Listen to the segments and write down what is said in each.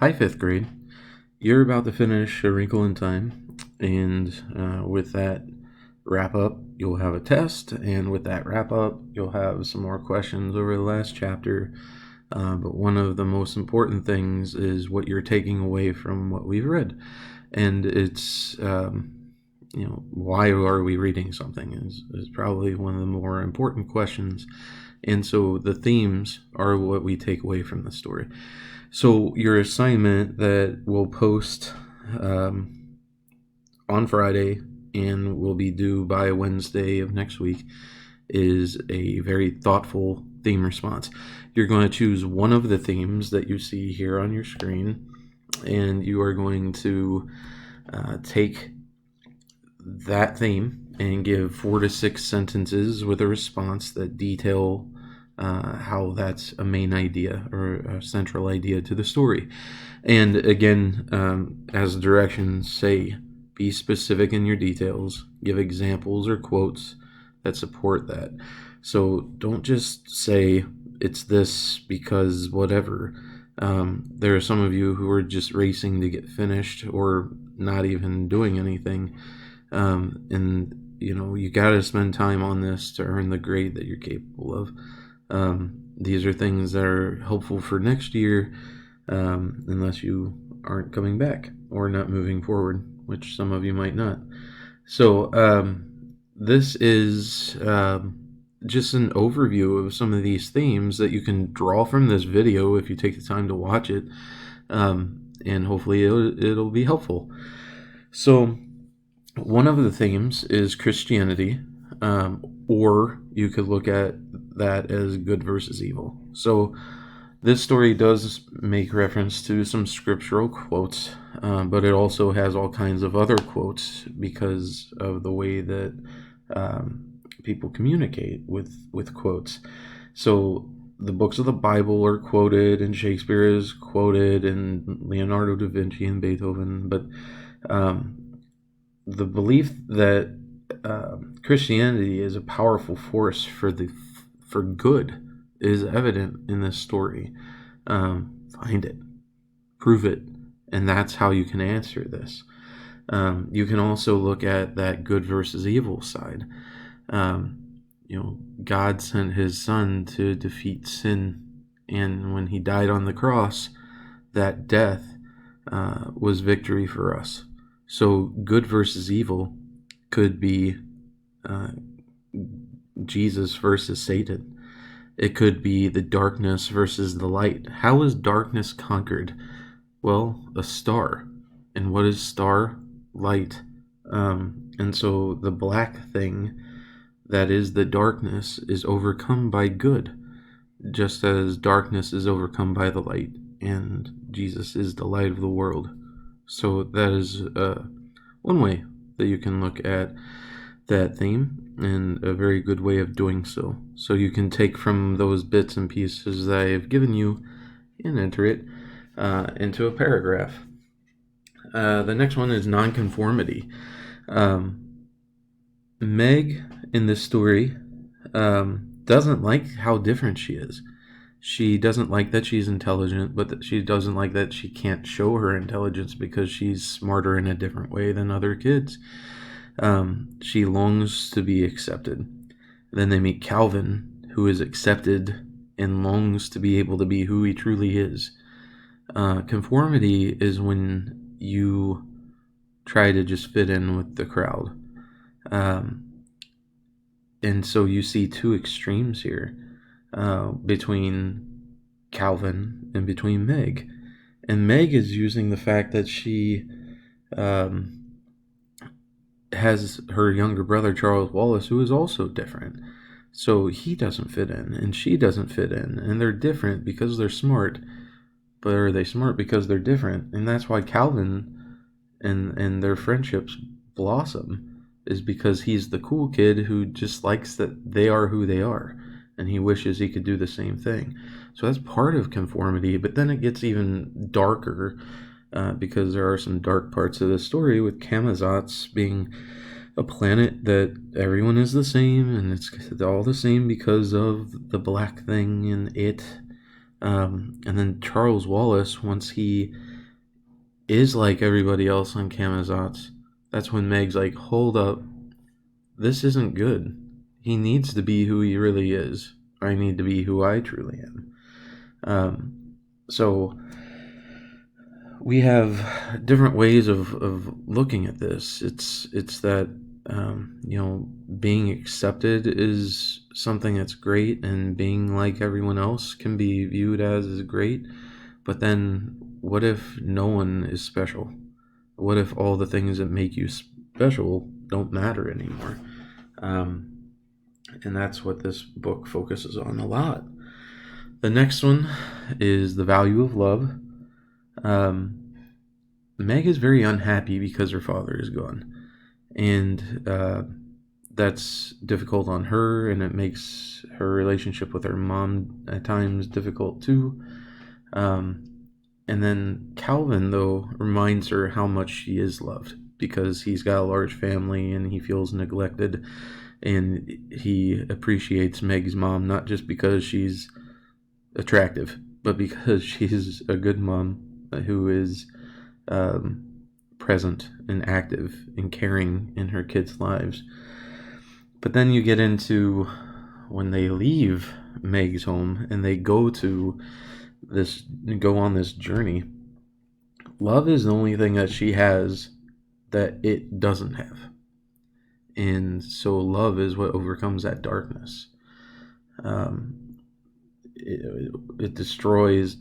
Hi, fifth grade. You're about to finish A Wrinkle in Time, and with that wrap up, you'll have a test, and with that wrap up, you'll have some more questions over the last chapter. But one of the most important things is what you're taking away from what we've read, and it's why are we reading something is probably one of the more important questions. And so the themes are what we take away from the story. So your assignment that we'll post on Friday and will be due by Wednesday of next week is a very thoughtful theme response. You're going to choose one of the themes that you see here on your screen, and you are going to take that theme and give 4 to 6 sentences with a response that detail how that's a main idea or a central idea to the story. And again, as the directions say, be specific in your details, give examples or quotes that support that. So don't just say it's this because whatever. There are some of you who are just racing to get finished or not even doing anything. And you got to spend time on this to earn the grade that you're capable of. These are things that are helpful for next year, unless you aren't coming back or not moving forward, which some of you might not. So this is just an overview of some of these themes that you can draw from this video if you take the time to watch it, and hopefully it'll be helpful. So one of the themes is Christianity, or you could look at that as good versus evil. So this story does make reference to some scriptural quotes, but it also has all kinds of other quotes because of the way that people communicate with quotes. So the books of the Bible are quoted, and Shakespeare is quoted, and Leonardo da Vinci and Beethoven, but the belief that Christianity is a powerful force for good is evident in this story. Find it, prove it, and that's how you can answer this. You can also look at that good versus evil side. God sent his son to defeat sin, and when he died on the cross, that death was victory for us. So good versus evil could be Jesus versus Satan. It could be the darkness versus the light. How is darkness conquered? Well, a star. And what is star? Light. And so the black thing that is the darkness is overcome by good, just as darkness is overcome by the light, and Jesus is the light of the world. So that is one way that you can look at that theme, and a very good way of doing so. So you can take from those bits and pieces that I have given you and enter it into a paragraph. The next one is nonconformity. Meg in this story doesn't like how different she is. She doesn't like that she's intelligent, but she doesn't like that she can't show her intelligence because she's smarter in a different way than other kids. She longs to be accepted. Then they meet Calvin, who is accepted and longs to be able to be who he truly is. Conformity is when you try to just fit in with the crowd. And so you see two extremes here. Between Calvin and between Meg. And Meg is using the fact that she has her younger brother, Charles Wallace, who is also different. So he doesn't fit in, and she doesn't fit in. And they're different because they're smart. But are they smart because they're different? And that's why Calvin and their friendships blossom, is because he's the cool kid who just likes that they are who they are. And he wishes he could do the same thing. So that's part of conformity, but then it gets even darker because there are some dark parts of the story, with Camazotz being a planet that everyone is the same, and it's all the same because of the black thing in it. And then Charles Wallace, once he is like everybody else on Camazotz, that's when Meg's like, hold up, this isn't good. He needs to be who he really is. I need to be who I truly am. So we have different ways of looking at this. It's that being accepted is something that's great, and being like everyone else can be viewed as great. But then, what if no one is special? What if all the things that make you special don't matter anymore? And that's what this book focuses on a lot. The next one is the value of love. Meg is very unhappy because her father is gone, and that's difficult on her, and it makes her relationship with her mom at times difficult too. And then Calvin, though, reminds her how much she is loved, because he's got a large family and he feels neglected, and he appreciates Meg's mom not just because she's attractive, but because she's a good mom who is present and active and caring in her kids' lives. But then you get into when they leave Meg's home and they go on this journey. Love is the only thing that she has that it doesn't have. And so love is what overcomes that darkness. It destroys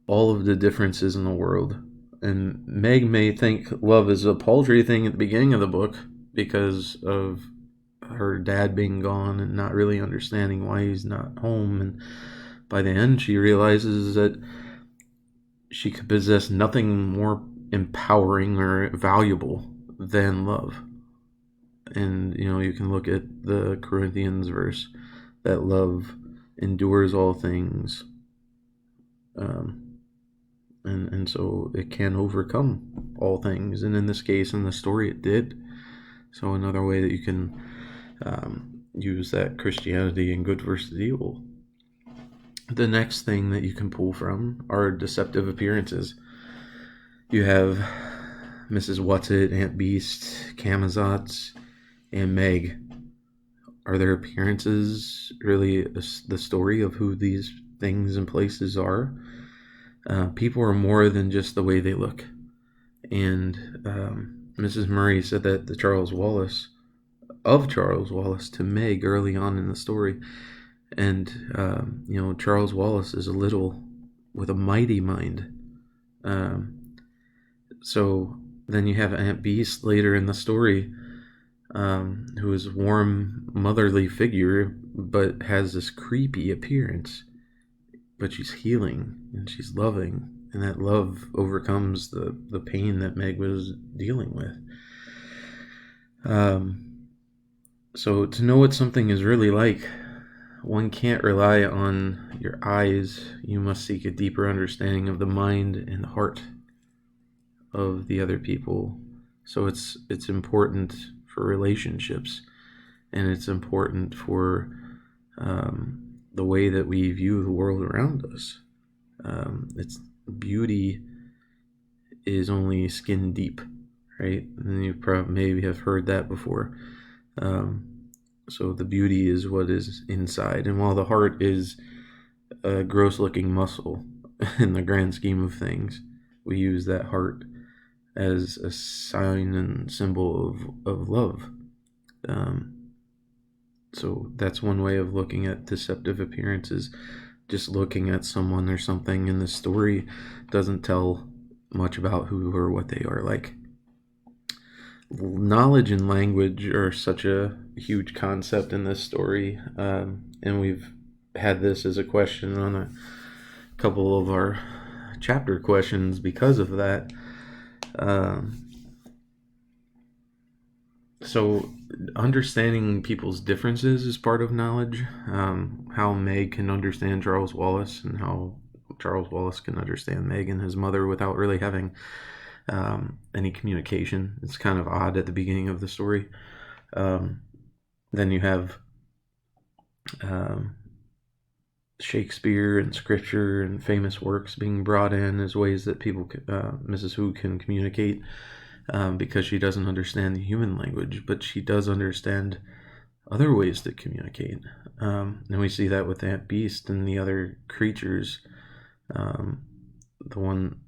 all of the differences in the world. And Meg may think love is a paltry thing at the beginning of the book because of her dad being gone and not really understanding why he's not home. And by the end, she realizes that she could possess nothing more empowering or valuable than love. And, you can look at the Corinthians verse that love endures all things. And so it can overcome all things. And in this case, in the story, it did. So another way that you can use that Christianity and good versus evil. The next thing that you can pull from are deceptive appearances. You have Mrs. Whatsit, Aunt Beast, Camazotz, and Meg. Are their appearances really the story of who these things and places are? People are more than just the way they look. And Mrs. Murray said that Charles Wallace to Meg early on in the story. And, Charles Wallace is a little with a mighty mind. So then you have Aunt Beast later in the story, who is a warm, motherly figure, but has this creepy appearance. But she's healing and she's loving, and that love overcomes the pain that Meg was dealing with. So to know what something is really like, one can't rely on your eyes. You must seek a deeper understanding of the mind and the heart of the other people. So it's important for relationships, and it's important for the way that we view the world around us. It's beauty is only skin deep, right? And you probably maybe have heard that before. So the beauty is what is inside, and while the heart is a gross-looking muscle in the grand scheme of things, we use that heart as a sign and symbol of love. So that's one way of looking at deceptive appearances. Just looking at someone or something in the story doesn't tell much about who or what they are like. Knowledge and language are such a huge concept in this story, and we've had this as a question on a couple of our chapter questions because of that. So understanding people's differences is part of knowledge. How Meg can understand Charles Wallace, and how Charles Wallace can understand Meg and his mother without really having any communication. It's kind of odd at the beginning of the story. Then you have Shakespeare and scripture and famous works being brought in as ways that people, Mrs. Hu can communicate, because she doesn't understand the human language, but she does understand other ways to communicate. And we see that with Aunt Beast and the other creatures. The one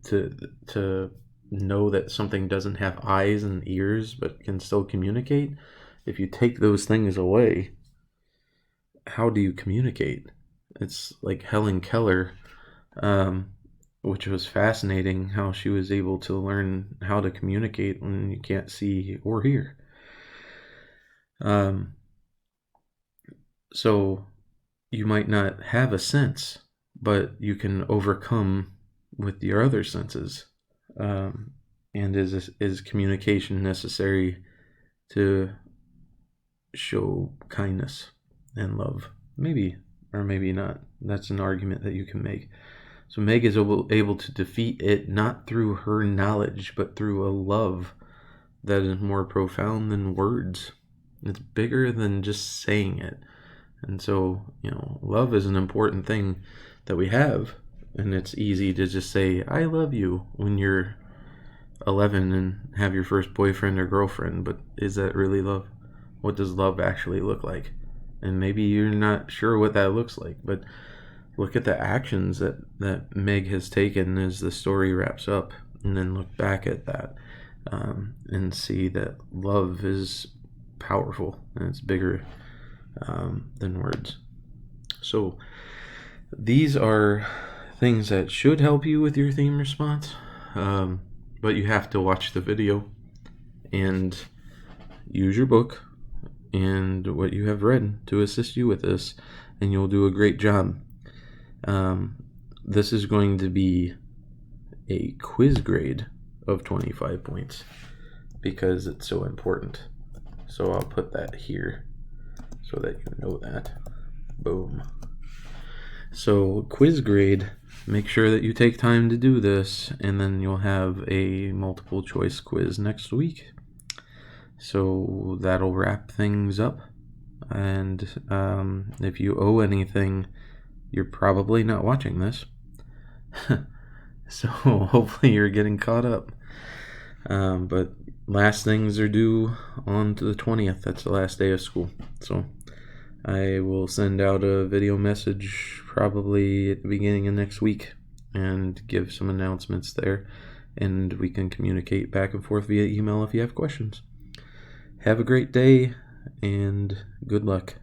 to know that something doesn't have eyes and ears but can still communicate. If you take those things away, how do you communicate? It's like Helen Keller, which was fascinating, how she was able to learn how to communicate when you can't see or hear. So you might not have a sense, but you can overcome with your other senses. And is communication necessary to show kindness and love? Maybe, or maybe not. That's an argument that you can make. So Meg is able to defeat it not through her knowledge, but through a love that is more profound than words. It's bigger than just saying it. And so, love is an important thing that we have. And it's easy to just say, I love you, when you're 11 and have your first boyfriend or girlfriend. But is that really love? What does love actually look like? And maybe you're not sure what that looks like, but look at the actions that Meg has taken as the story wraps up, and then look back at that, and see that love is powerful and it's bigger than words. So these are things that should help you with your theme response, but you have to watch the video and use your book and what you have read to assist you with this, and you'll do a great job. This is going to be a quiz grade of 25 points because it's so important. So I'll put that here so that you know that. Boom. So quiz grade, make sure that you take time to do this, and then you'll have a multiple choice quiz next week. So that'll wrap things up. And if you owe anything, you're probably not watching this. So hopefully you're getting caught up. But last things are due on to the 20th. That's the last day of school. So I will send out a video message probably at the beginning of next week and give some announcements there. And we can communicate back and forth via email if you have questions. Have a great day and good luck.